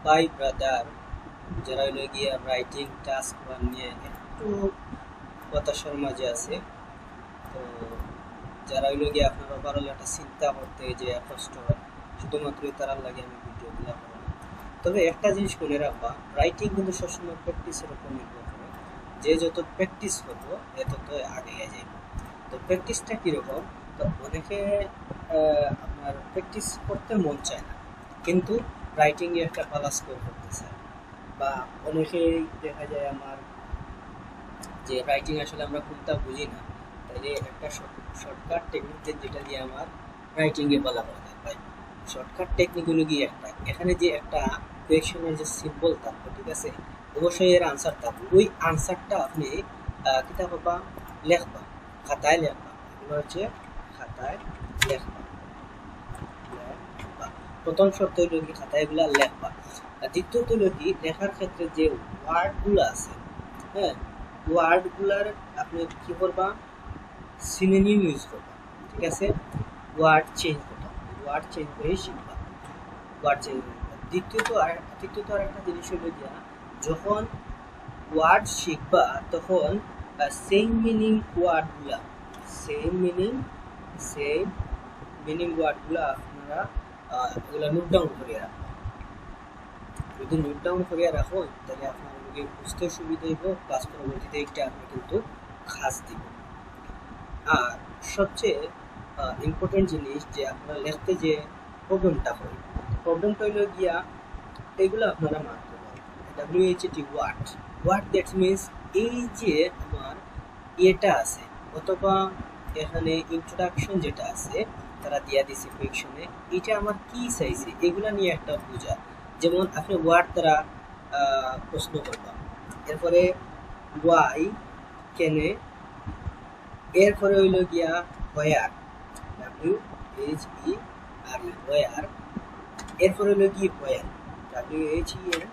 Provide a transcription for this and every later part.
ভাই ব্রাদার যারা হইলো গিয়া রাইটিং টাস্ক নিয়ে একটু হতাশার মাঝে আছে, তো যারা হইলো গিয়ে আপনার ওভারঅল একটা চিন্তা করতে যে কষ্ট হয়, শুধুমাত্র তারার লাগে আমি ভিডিও দিলাম না। তবে একটা জিনিস মনে রাখবা, রাইটিং কিন্তু সবসময় প্র্যাকটিসের উপর নির্ভর করে। যে যত প্র্যাকটিস করবো এ তত আগে যাইব। তো প্র্যাকটিসটা কীরকম? তো অনেকে আপনার প্র্যাকটিস করতে মন চায় না, কিন্তু রাইটিংয়ে একটা ভালো স্কোর করতে চায়। বা অনেকেই দেখা যায় আমার যে রাইটিং আসলে আমরা কোনটা বুঝি না, তাইলে একটা শর্টকাট টেকনিক যেটা দিয়ে আমার রাইটিংয়ে বলা করা যায় ভাই। শর্টকাট টেকনিক হলো গিয়ে একটা, এখানে যে একটা কোয়েকশনের যে সিম্বল থাকবে, ঠিক আছে, অবশ্যই এর আনসার থাকবে। ওই আনসারটা আপনি কিতাব বা লেখবা, খাতায় লেখবা। এগুলো হচ্ছে খাতায় লেখবা। প্রথম শর্ত হইল কি খাতায় এগুলা লেখবা। আর দ্বিতীয়ত হইল কি লেখার ক্ষেত্রে যে ওয়ার্ডগুলো আছে, হ্যাঁ, ওয়ার্ডগুলার আপনি কি করবা, সিনোনিম ইউজ করবা, ঠিক আছে, ওয়ার্ড চেঞ্জ করবা, ওয়ার্ড চেঞ্জ করে শিখবা, ওয়ার্ড চেঞ্জ করবা। তৃতীয়ত আর একটা জিনিস হইল গিয়া, যখন ওয়ার্ড শিখবা তখন সেম মিনিং ওয়ার্ডগুলা, সেম মিনিং ওয়ার্ডগুলা আপনারা এগুলা নোট ডাউন করিয়ে রাখবা। যদি নোট ডাউন করিয়া রাখো তাহলে আপনার বুঝতে সুবিধা হইব, প্লাস পরবর্তীতে একটা আপনি কিন্তু খাস দিব। আর সবচেয়ে ইম্পর্টেন্ট জিনিস যে আপনারা লিখতে যে প্রবলেমটা হয়, প্রবলেমটা হইল গিয়া এগুলো আপনারা মানতে পারেন। WHAT what, what that means এই যে আমার ইয়েটা আছে, অথবা এখানে ইন্ট্রোডাকশন যেটা আছে তারা দিয়া দিছে কোয়েকশনে, এটা আমার কি চাইছে এগুলা নিয়ে একটা বোঝা। যেমন আপনি ওয়ার্ড দ্বারা প্রশ্ন করবা, এরপরে ওয়াই কেনে, এরপরে হইল গিয়া হোয়ার, WHERE হোয়ার, এরপরে হইল কি হোয়ার, WHEN হোয়ার।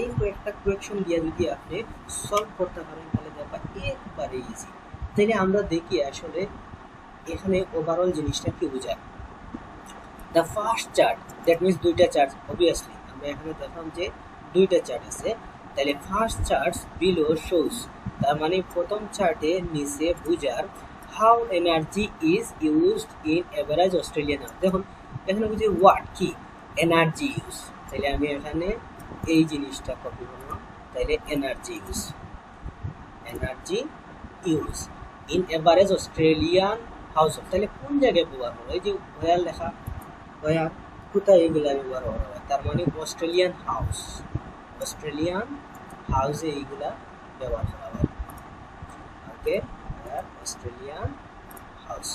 এই কয়েকটা কোয়েকশন দিয়ে যদি আপনি সলভ করতে পারেন তাহলে দেখবা একবারে ইজি। তাহলে আমরা দেখি আসলে এখানে ওভারঅল জিনিসটা কি বোঝায়। The first chart, that means দুইটা চার্ট, অবভিয়াসলি আমরা এখানে দেখলাম যে দুইটা চার্ট আছে, তাহলে ফার্স্ট চার্ট বিলো শোজ, তার মানে প্রথম চার্টে নিচে বুঝার how energy is used in average Australian hour. দেখুন এখানে বুঝি ওয়াট কি এনার্জি ইউজ, তাহলে আমি এখানে এই জিনিসটা কপি করলাম, তাহলে energy use in average Australian house, তাহলে কোন জায়গায় ব্যবহার করা, এই যে ভয়াল লেখা, ভয়াল কোথায় এগুলা ব্যবহার করা হয়, তার মানে অস্ট্রেলিয়ান হাউসে এইগুলা ব্যবহার করা হয়। ওকে, অস্ট্রেলিয়ান হাউস।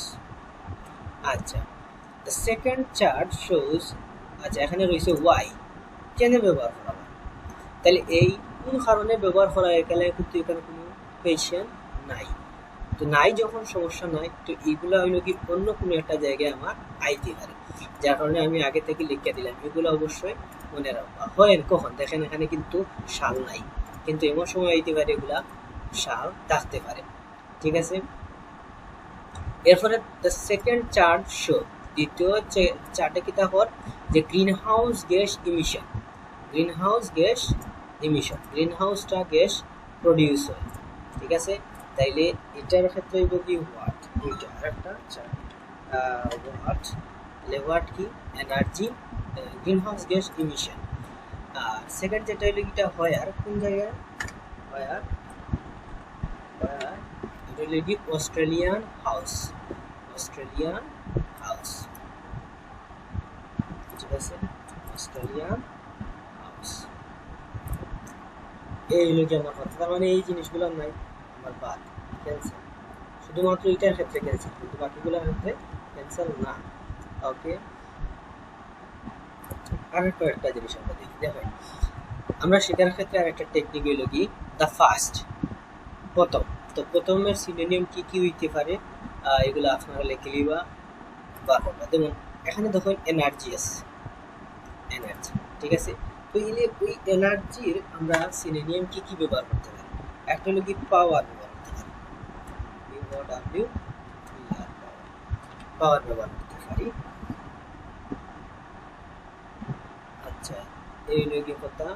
আচ্ছা, দ্য সেকেন্ড চার্ট শোজ, আচ্ছা এখানে রয়েছে ওয়াই, কেন ব্যবহার করা হয়, তাহলে এই কোন কারণে ব্যবহার করা হয়, কিন্তু এখানে কোনো কোয়েশ্চেন নাই। তো নাই যখন সমস্যা নাই, তো এইগুলো হইলো কি অন্য কোনো একটা জায়গায় আমার আইতে পারে, যার কারণে আমি আগে থেকে লিখে দিলাম। এগুলো অবশ্যই মনে রাখবা। হয় কখন দেখেন এখানে কিন্তু শাল নাই, কিন্তু এমন সময় আইতে পারে এগুলা শাল থাকতে পারে, ঠিক আছে। এরপরে দ্য সেকেন্ড চার্ট শো, দ্বিতীয় চার্টে কি তা হর যে গ্রিন হাউসটা গ্যাস প্রডিউস হয়, ঠিক আছে। তাইলে এটার ক্ষেত্রে হইব কি হোয়াট, দুইটা একটা চার্ট, হোয়াট কি energy, green house gas emission. আর সেকেন্ড যেটা হইলো এটা হোয়ার, কোন জায়গায় হোয়ার, এটা হইলো কি অস্ট্রেলিয়ান হাউস, ঠিক আছে, অস্ট্রেলিয়ান হাউস। এই হলো কি আমার কথা, তার মানে এই জিনিসগুলো নাই আমার বাদ, ক্যান্সেল, শুধুমাত্র এটার ক্ষেত্রে ক্যান্সেল, কিন্তু বাকিগুলোর ক্ষেত্রে ক্যান্সেল না। ওকে, আরেকটা একটা জিনিস আমরা দেখি, দেখেন আমরা শেখার ক্ষেত্রে আরেকটা টেকনিক হইল কি দ্য ফার্স্ট, প্রথম। তো প্রথমের সিনোনিম কি কি হইতে পারে, এগুলো আপনারা লিখে লিবা বা করবা। যেমন এখানে দেখুন এনার্জি আছে, এনার্জি, ঠিক আছে। তো ওই এনার্জির আমরা সিনোনিম কি কি ব্যবহার করতে পারি, একটা হলো কি পাওয়ার ব্যবহার করতে পারি, পাওয়ার ব্যবহার করতে পারি। আচ্ছা, এই হলো কথা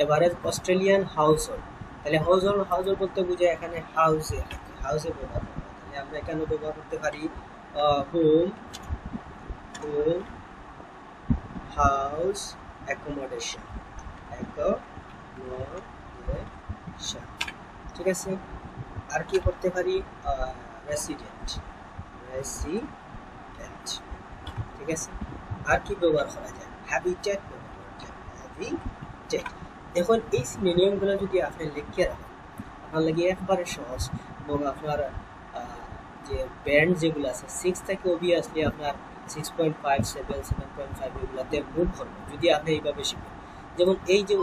এভারেজ অস্ট্রেলিয়ান হাউস হোল্ড। তাহলে হাউস হোল্ড বলতে বুঝে এখানে হাউসে ব্যবহার করা হয়। তাহলে আমরা এখানে ব্যবহার করতে পারি হোম হাউস অ্যাকোমোডেশন, ঠিক আছে। আর কি করতে পারি রেসিডেন্ট, ঠিক আছে। আর কি ব্যবহার করা যায় হ্যাবিটেট ব্যবহার করা যায়, হ্যাবিটেট। এখন এই সিনোনিমগুলো যদি আপনি লিখে রাখেন আপনার লাগে একবারে সহজ, এবং আপনার যে ব্যান্ড যেগুলো আছে 6 থেকে অবভিয়াসলি আপনার 6.5 7 7.5 এগুলোতে মুভ করবে যদি আপনি এইভাবে শিখেন। যেমন এই যে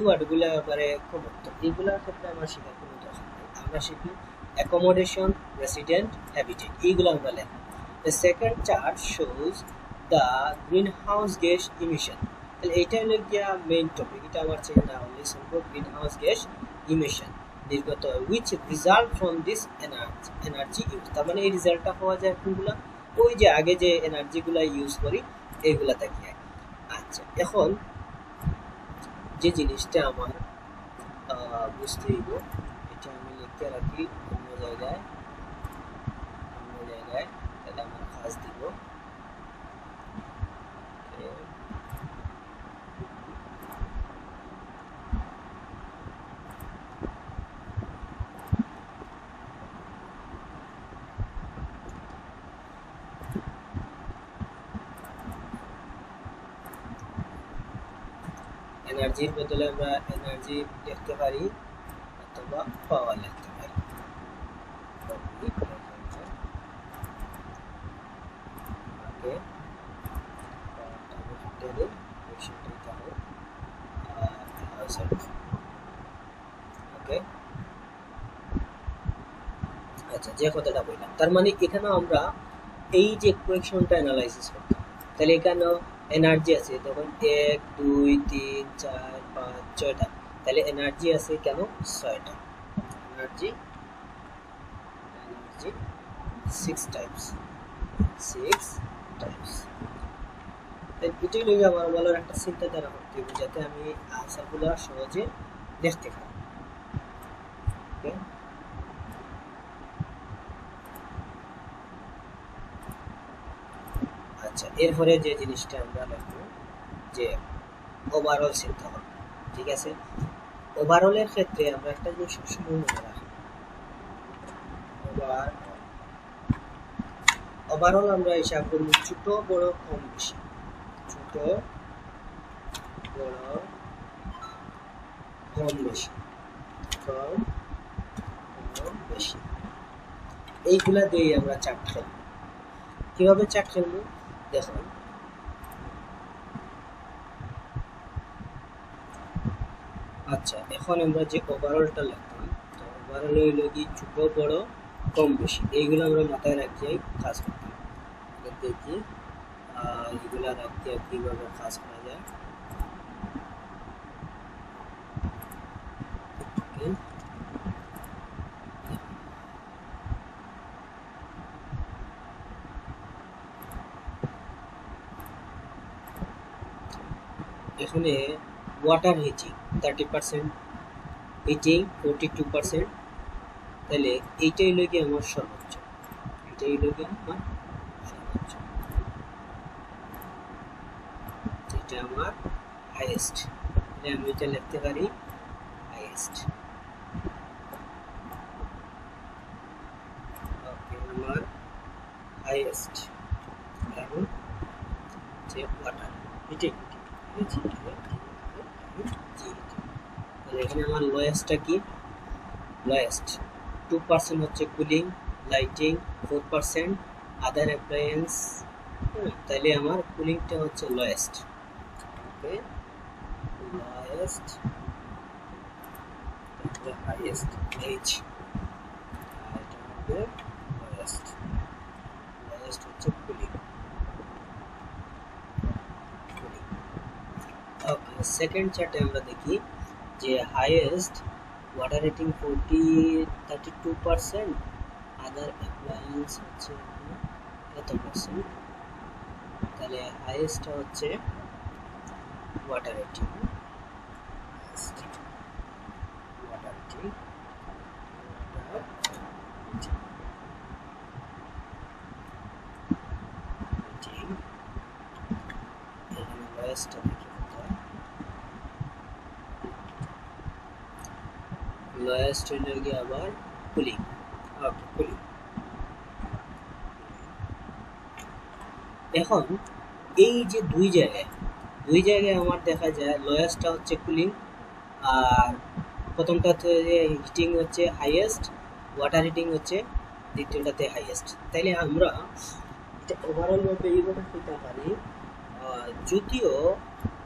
ওয়ার্ডগুলো এবারে কমন, তো এইগুলোর ক্ষেত্রে আমার শেখার কোনো দরকার নেই। আমরা শিখি অ্যাকোমোডেশন, রেসিডেন্ট, হ্যাবিটেট, এইগুলো আমরা লিখব। The second chart shows the greenhouse gas emission. তাহলে এইটা হলো গিয়া মেইন টপিক, এটা আমার চেয়ে না হলে সম্ভব। গ্রিনহাউস গ্যাস ইমিশন নির্গত which result from this energy use, তার মানে এই রেজাল্টটা পাওয়া যায় কোনগুলা, ওই যে আগে যে এনার্জিগুলা ইউজ করি এইগুলা থেকে। আচ্ছা, এখন যে জিনিসটা আমার বুঝতে হইব, এটা আমি লিখতে রাখি অন্য জায়গায়, তাহলে আমার কাজ দিব। এনার্জির বদলে আমরা এনার্জি লিখতে পারি অথবা পাওয়ার লিখতে পারি। আচ্ছা, যে কথাটা বললাম, তার মানে এখানে আমরা এই যে কোয়েকশনটা অ্যানালাইসিস করতাম, তাহলে এখানে এনার্জি আছে তখন 1 2 3 4 5 6টা, তাহলে এনার্জি আছে কেন 6টা, এনার্জি 6 টাইমস এটাই লইয়া আমার বলার একটা চিন্তাধারা করতে হবে যাতে আমি আনসারগুলো সহজে দেখতে পারি। ওকে, আচ্ছা, এরপরে যে জিনিসটা আমরা লিখবো যে ওভারঅল চিন্তা করব, ঠিক আছে। ওভারঅলের ক্ষেত্রে আমরা একটা জিনিস সবসময় মনে রাখি, ওভারঅল আমরা হিসাব করব ছোট বড় কম বেশি, ছোট বড় কম বেশি, এইগুলা দিয়ে আমরা চার্ট খেলব। কিভাবে চার্ট খেলব দেখুন, আচ্ছা, এখন আমরা যে ওভারঅলটা লিখতাম, তো ওভারঅল হইল কি ছোট বড় কম বেশি, এইগুলো আমরা মাথায় রাখিয়ে কাজ করতাম। দেখি এইগুলা রাখিয়ে কিভাবে কাজ করা যায়। এখানে ওয়াটার হিটিং 30%, হিটিং 42%, তাহলে এইটাই হলো কি আমার সর্বোচ্চ, এটাই হলো কি আমার সর্বোচ্চ, এটা আমার হাইয়েস্ট, তাহলে আমি এটা লিখতে পারি হাইয়েস্ট। ওকে, আমার হাইয়েস্ট এখন যে ওয়াটার হিটিং, তাহলে এখানে আমার লোয়েস্টটা কি, লোয়েস্ট 2% হচ্ছে কুলিং, লাইটিং 4%, আদার অ্যাপ্লায়েন্স, তাহলে আমার কুলিংটা হচ্ছে লোয়েস্ট। ওকে, লোয়েস্ট, হাইয়েস্ট এইচ, এটা হবে লোয়েস্ট, লোয়েস্ট হচ্ছে কুলিং। ওকে, সেকেন্ড চার্টে আমরা দেখি যে হাইয়েস্ট ওয়াটার রেটিং 32%, আদার অ্যাপ্লায়েন্স হচ্ছে এত পার্সেন্ট, তাহলে হাইয়েস্টটা হচ্ছে ওয়াটার হিটিং, ওয়াটার হিটিং, এখানে লয়েস্টটা দেখি কোথায়, লয়েস্ট হইল গিয়ে আবার কুলিং। ওকে, কুলিং। এখন এই যে দুই জায়গায় আমার দেখা যায় লয়েস্টটা হচ্ছে কুলিং, আর প্রথমটা হচ্ছে হিটিং হচ্ছে হাইয়েস্ট, ওয়াটার হিটিং হচ্ছে দ্বিতীয়টাতে হাইয়েস্ট। তাইলে আমরা এটা ওভারঅল ভাবে এইভাবে পেতে পারি, যদিও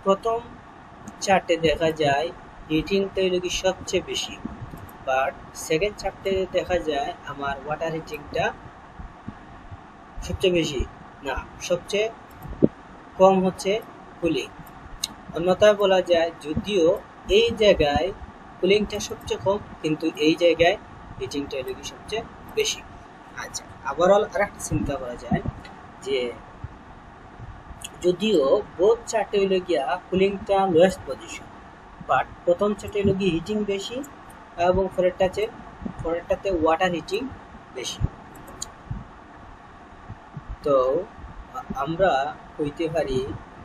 প্রথম চার্টে দেখা যায় হিটিংটা হলো কি সবচেয়ে বেশি, বাট সেকেন্ড চার্টে দেখা যায় আমার ওয়াটার হিটিংটা সবচেয়ে বেশি না, সবচেয়ে কম হচ্ছে কুলিং। অন্যথায় বলা যায় যদিও এই জায়গায় কুলিংটা সবচেয়ে কম, কিন্তু এই জায়গায় হিটিংটা হলো কি সবচেয়ে বেশি। আচ্ছা, ওভারঅল আরেকটা চিন্তা করা যায় যে যদিও বোথ চার্টে হলো গিয়া কুলিংটা লোয়েস্ট পজিশন, বাট প্রথম চার্টে হলো গিয়ে হিটিং বেশি এবং পরেরটাতে ওয়াটার হিটিং বেশি। তো আমরা কইতে পারি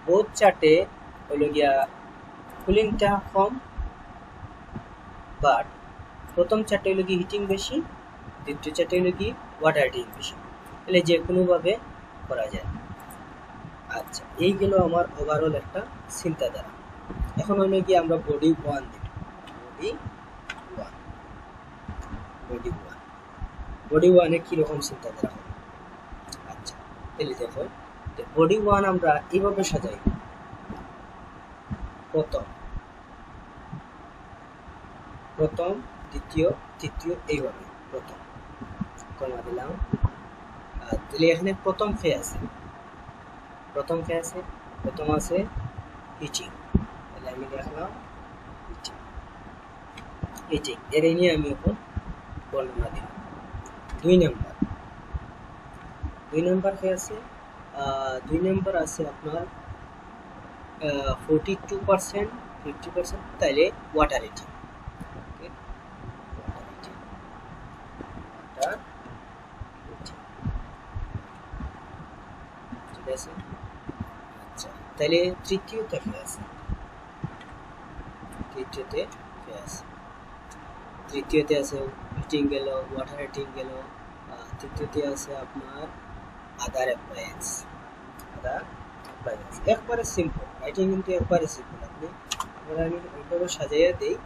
বোথ চার্টে হলো গিয়া কুলিংটা কম, বাট প্রথম চার্টে হলো গিয়ে হিটিং বেশি, দ্বিতীয় চার্টে হলো গিয়ে ওয়াটার হিটিং বেশি। তাহলে যে কোনোভাবে করা যায়। আচ্ছা, এই গেল আমার ওভারঅল একটা চিন্তাধারা। এখন হলো কি আমরা বডি ওয়ান দেখব। বডি ওয়ানে কিরকম চিন্তাধারা হবে। আচ্ছা, তাহলে দেখো বডি ওয়ান আমরা এইভাবে সাজাই। প্রথম দ্বিতীয় তৃতীয় এইভাবে প্রথম কমা দিলাম। তাহলে এখানে প্রথম ফেজ আছে হিটিং, তাহলে আমি লিখলাম হিটিং। এর নিয়ে আমি এখন বর্ণনা দিলাম। দুই নম্বর ফেজে 2 নম্বর আছে আপনার 42%, 50%, তাইলে ওয়াটার হিটিং। ঠিক আছে। আচ্ছা, তাহলে তৃতীয়তে আছে হিটিং গেল, ওয়াটার হিটিং গেল। তৃতীয়তে আছে আপনার আদার অ্যাপ্লায়েন্স। একবারে সিম্পল রাইটিং, কিন্তু একবারে সিম্পল। আমি এইভাবে সাজাইয়া দিই,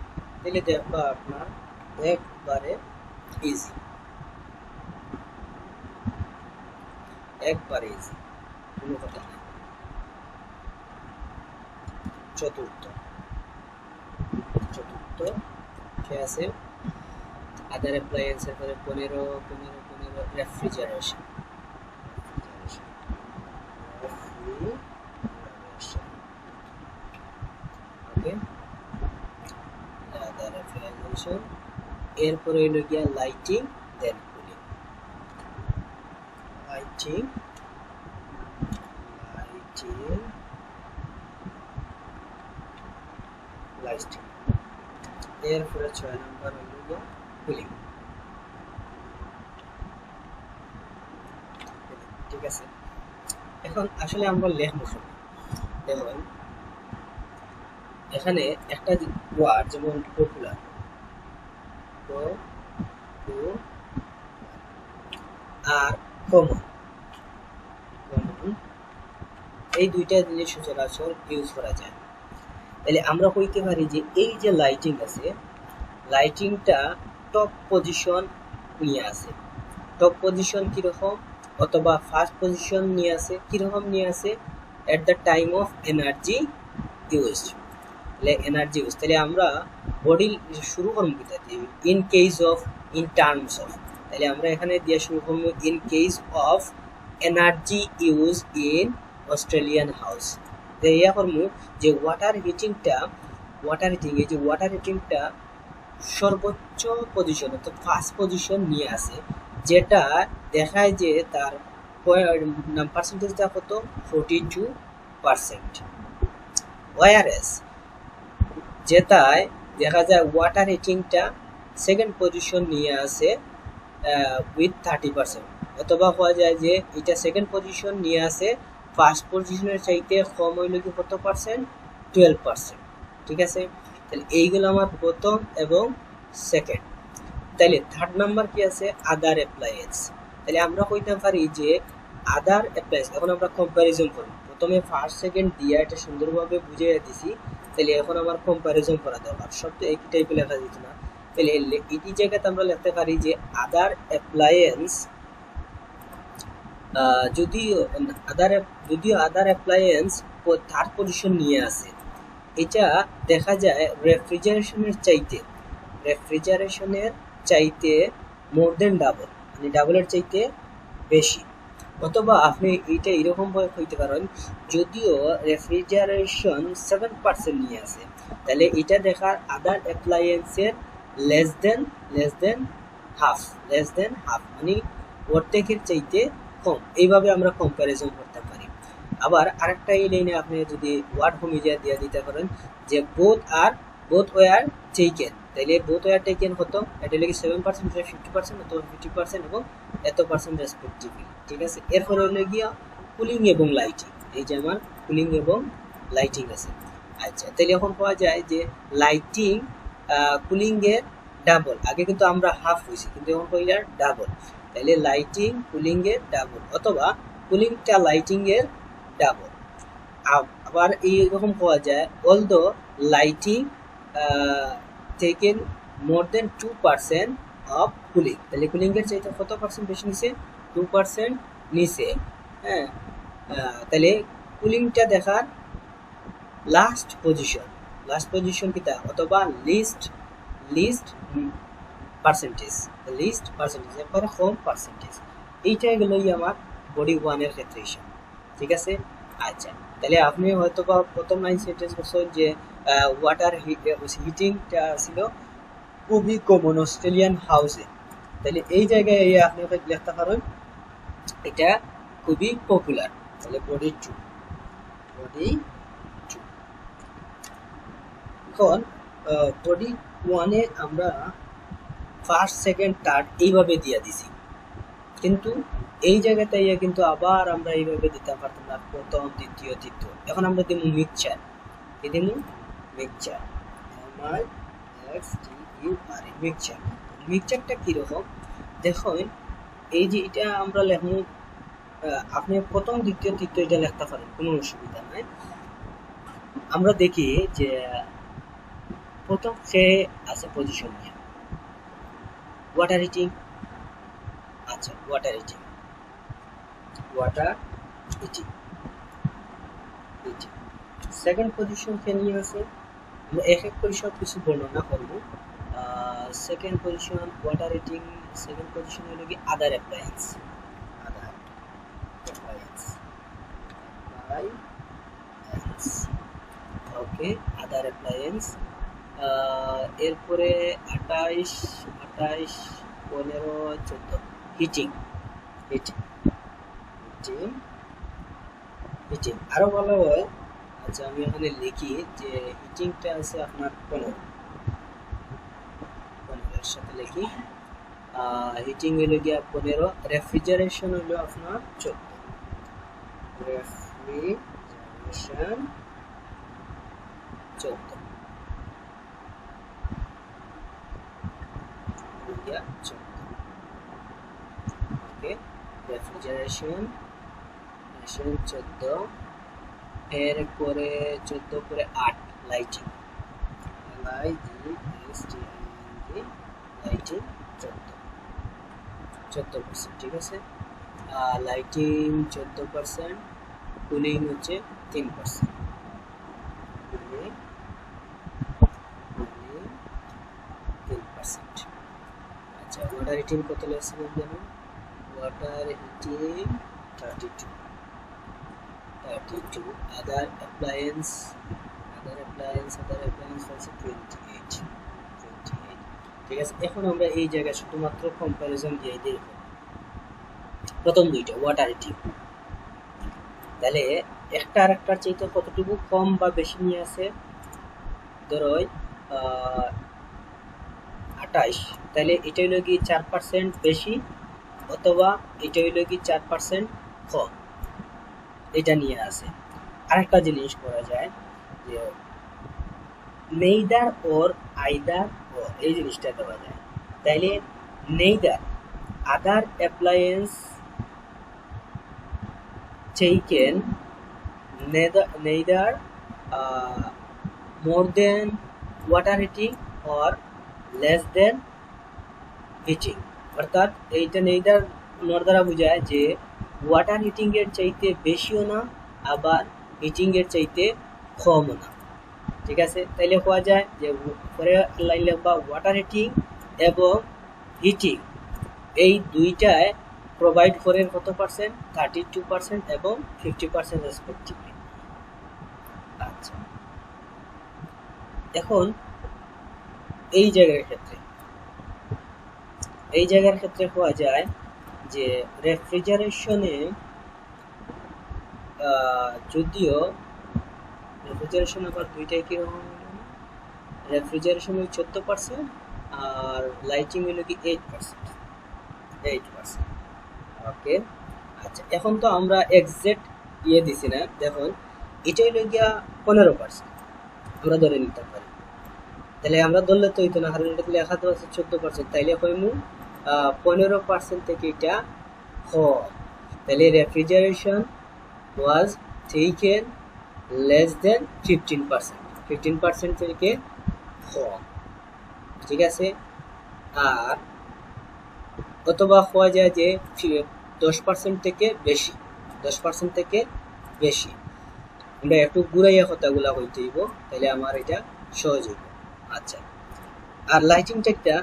তাহলে দেখবা আপনার একবারে ইজি, কোনো কথা নেই। চতুর্থ কে আছে আদার অ্যাপ্লায়েন্সের পরে 15 রেফ্রিজারেশন। ওকে, আদার রেফ্রিজারেশন। এরপরে হইল গিয়া লাইটিং, দেন কুলিং। লাইটিং এরপরে 6 নম্বর হইল গিয়া কুলিং। ঠিক আছে, এখন আসলে আমরা লেখবো দেখুন এখানে একটা ওয়ার্ড যেমন পপুলার, আর কমন, এই দুইটা জিনিস সচরাচর ইউজ করা যায়। তাহলে আমরা কইতে পারি যে এই যে লাইটিং আছে, লাইটিংটা টপ পজিশন নিয়ে আছে। টপ পজিশন কিরকম, অথবা ফার্স্ট পজিশন নিয়ে আছে, কিরকম নিয়ে আছে, at the time of energy use. তাহলে এনার্জি ইউজ, তাহলে আমরা বডি শুরু করবো কি তাতে ইন টার্মস অফ, তাহলে আমরা এখানে দিয়ে শুরু করবো in case of energy use in Australian house. Yeah করবো যে ওয়াটার হিটিংটা সর্বোচ্চ পজিশন অর্থাৎ ফার্স্ট পজিশন নিয়ে আসে, যেটা দেখায় যে তার পার্সেন্টেজটা কত, 42%। ওয়ারএস যেটায় দেখা যায় ওয়াটার হিটিংটা সেকেন্ড পজিশন নিয়ে আসে উইথ 30%, অথবা হওয়া যায় যে এটা সেকেন্ড পজিশন নিয়ে আসে ফার্স্ট পজিশনের চাইতে কম হইল কি কত পার্সেন্ট, 12%। ঠিক আছে, তাহলে এইগুলো আমার প্রথম এবং সেকেন্ড। তাহলে থার্ড নাম্বার কি আছে, আদার অ্যাপ্লায়েন্স। তাহলে আমরা কইতে পারি যে আদার অ্যাপ্লায়েন্স, এখন আমরা কম্প্যারিজন করি। প্রথমে ফার্স্ট সেকেন্ড দিয়ে এটা সুন্দরভাবে বুঝিয়ে দিছি, তাহলে এখন আমার কম্প্যারিজন করা দরকার। সব তো একই টাইপে লেখা যেত না, তাহলে এই জায়গাতে আমরা লিখতে পারি যে আদার অ্যাপ্লায়েন্স, যদিও আদার অ্যাপ্লায়েন্স থার্ড পজিশন নিয়ে আসে, এটা দেখা যায় রেফ্রিজারেশনের চাইতে মোর দেন ডাবল, মানে ডাবলের চাইতে বেশি। অথবা আপনি এইটা এরকম ভাবে হইতে পারেন, যদিও রেফ্রিজারেশন 7% নিয়ে আসে, তাহলে এটা দেখার আদার অ্যাপ্লায়েন্সের লেস দেন হাফ, মানে অর্ধেকের চাইতে কম। এইভাবে আমরা কম্প্যারিজন করতে পারি। আবার আরেকটা এই লাইনে আপনি যদি ওয়ার্ড হোমিজিয়া দিয়ে দিতে পারেন যে বোথ ওয়ার টেকেন, তাহলে বোথ ওয়ার টেকেন কত, এটা লাগে 7%, 50%, অথবা 50% এবং এত পার্সেন্ট রেসপেক্টিভলি। ঠিক আছে, এরপরে হলো গিয়া কুলিং এবং লাইটিং। এই যে আমার কুলিং এবং লাইটিং আছে। আচ্ছা, তাহলে এখন পাওয়া যায় যে লাইটিং কুলিং এর ডাবল। আগে কিন্তু আমরা হাফ হয়েছি, কিন্তু এখন হইলে ডাবল। তাহলে লাইটিং কুলিং এর ডাবল, অথবা কুলিংটা লাইটিং এর ডাবল। আবার এইরকম পাওয়া যায় although lighting taken more than 2% of cooling, তাহলে কুলিং এর চাইতে কত পার্সেন্ট বেশি নিছে, 2% নিছে। হ্যাঁ, তাহলে কুলিংটা দেখার লাস্ট পজিশন কিটা, অথবা লিস্ট পার্সেন্টেজ এরপরে কম পার্সেন্টেজ। এইটাই গেলই আমার বডি ওয়ানের ক্ষেত্রে হিসাব। ঠিক আছে, আচ্ছা, তাহলে আপনি হয়তো বা প্রথম লাইন সেন্টেন্স করছেন যে ওয়াটার হিটিংটা ছিল খুবই কমন অস্ট্রেলিয়ান হাউসে, তাহলে এই জায়গায় আপনি লিখতে পারেন এটা খুবই পপুলার। তাহলে বডি টু। এখন বডি ওয়ানে আমরা ফার্স্ট সেকেন্ড থার্ড এইভাবে দিয়ে দিছি, কিন্তু এই জায়গাতে কিন্তু আবার আমরা এইভাবে দিতে পারতাম না, প্রথম দ্বিতীয় তৃতীয়। এখন আমরা দিব মিক্সচার, মিক্সচারটা কিরকম দেখুন। এই যে এটা আমরা লেখব, আপনি প্রথম দ্বিতীয় তৃতীয় এটা লিখতে পারেন, কোনো অসুবিধা নাই। আমরা দেখি যে প্রথম সে আছে পজিশন নিয়ে ওয়াটার হিটিং। আচ্ছা, ওয়াটার হিটিং সেকেন্ড পজিশন কে নিয়ে আছে, আমরা এক করে সব কিছু বর্ণনা করব। Second position water heating, second position হলো কি আদার অ্যাপ্লায়েন্স। ওকে, আদার অ্যাপ্লায়েন্স। এরপরে 28, 15, 14 হিটিং। আরো ভালো হয়। আচ্ছা, আমি এখানে লিখি যে হিটিংটা আছে আপনার 15 এর সাথে লিখি। হিটিং হলো গিয়া 15, রেফ্রিজারেশন হলো আপনার 14। ওকে, রেফ্রিজারেশন 14, এরপরে 14 করে 8 লাইটিং, লাইটিং 14%। ঠিক আছে, লাইটিং 14%, কুলিং হচ্ছে 3%। আচ্ছা, ওয়াটার হিটিং কত লাগছে জানো? Water heating 32। আদার অ্যাপ্লায়েন্স আছে 28। ঠিক আছে, এখন আমরা এই জায়গায় শুধুমাত্র কম্পারিজন দিয়ে দিই প্রথম দুইটা ওয়াটার হিটিং। তাহলে একটা আর একটার চাইতে কতটুকু কম বা বেশি নিয়ে আছে, ধরো 28, তাহলে এটা হইল কি 4% বেশি, অথবা এটা হইল কি 4% কম, এটা নিয়ে আছে। আরেকটা জিনিস করা যায় যে নেইদার ওর আইদার ওর, এই জিনিসটা দেওয়া যায়। তাইলে neither other appliance taken neither more than water heating or less than heating, অর্থাৎ এইটা নেইদার নর দ্বারা বোঝায় যে ওয়াটার হিটিং এর চাইতে বেশিও না, আবার হিটিং এর চাইতে কমও না। ঠিক আছে, তাইলে হওয়া যায় যে পরে লাইন লিখবা ওয়াটার হিটিং এবং হিটিং এই দুইটায় প্রোভাইড করে কত পার্সেন্ট, 32% এবং 50% রেসপেক্টিভলি। আচ্ছা, এখন এই জায়গার ক্ষেত্রে হওয়া যায় যে রেফ্রিজারেশনে যদিও রেফ্রিজারেশন আবার দুইটাই কিরকম, রেফ্রিজারেশন হল 14% আর লাইটিং হইল কি 8%। ওকে, আচ্ছা, এখন তো আমরা এক্সাক্ট দিছি না, দেখুন এটা হইল গিয়া 15%, আমরা ধরে নিতে পারি। তাহলে আমরা ধরলে তো হইতো না, কারণ এটা লেখা তো আছে 14%, তাইলে কইমু 15% থেকে এটা কম। তাহলে refrigeration was taken less than 15% থেকে কম। ঠিক আছে, আর অথবা হওয়া যায় যে 10% থেকে বেশি, 10% থেকে বেশি। আমরা একটু ঘুরাইয়া কথাগুলা হইতে হইব, তাহলে আমার এটা সহজ হইব। আচ্ছা, আর লাইটিং টেকটা,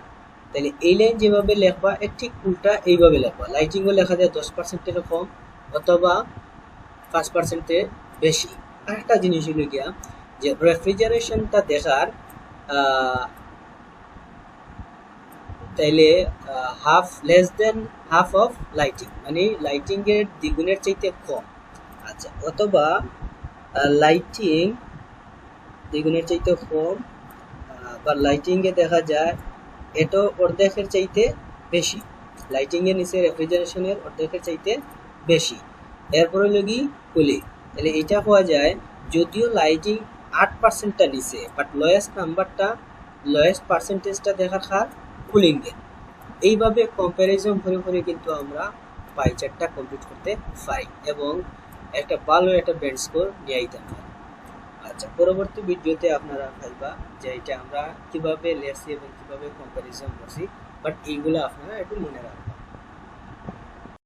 তাহলে এই লাইন যেভাবে লেখবা এর ঠিক উল্টা এইভাবে লেখবা। লাইটিংও লেখা যায় 10% কম অথবা 5% বেশি। আরেকটা জিনিস হলো গিয়া যে রেফ্রিজারেশনটা দেখার তাইলে less than half of lighting, মানে লাইটিং এর দ্বিগুণের চাইতে কম। আচ্ছা, অথবা লাইটিং দ্বিগুণের চাইতে কম, বা লাইটিং এ দেখা যায় এটা অর্ধেকের চাইতে বেশি, লাইটিং এর নিচে রেফ্রিজারেশনের অর্ধেকের চাইতে বেশি। এরপরে লগি কুলিং, তাহলে এটা পাওয়া যায় যদিও লাইটিং 8%টা নিচে, বাট লোয়েস্ট পার্সেন্টেজটা দেখা খার কুলিং এর। এইভাবে কম্পারিজন করে কিন্তু আমরা পাই চার্টটা কমপ্লিট করতে পারি এবং একটা ভালো একটা ব্যান্ড স্কোর নিয়ে আইতে পারি। আচ্ছা, পরবর্তী ভিডিওতে আপনারা পাইবা যে এটা আমরা কিভাবে লেখছি এবং কিভাবে কম্পারিজন করছি, বাট এইগুলো আপনারা একটু মনে রাখবেন।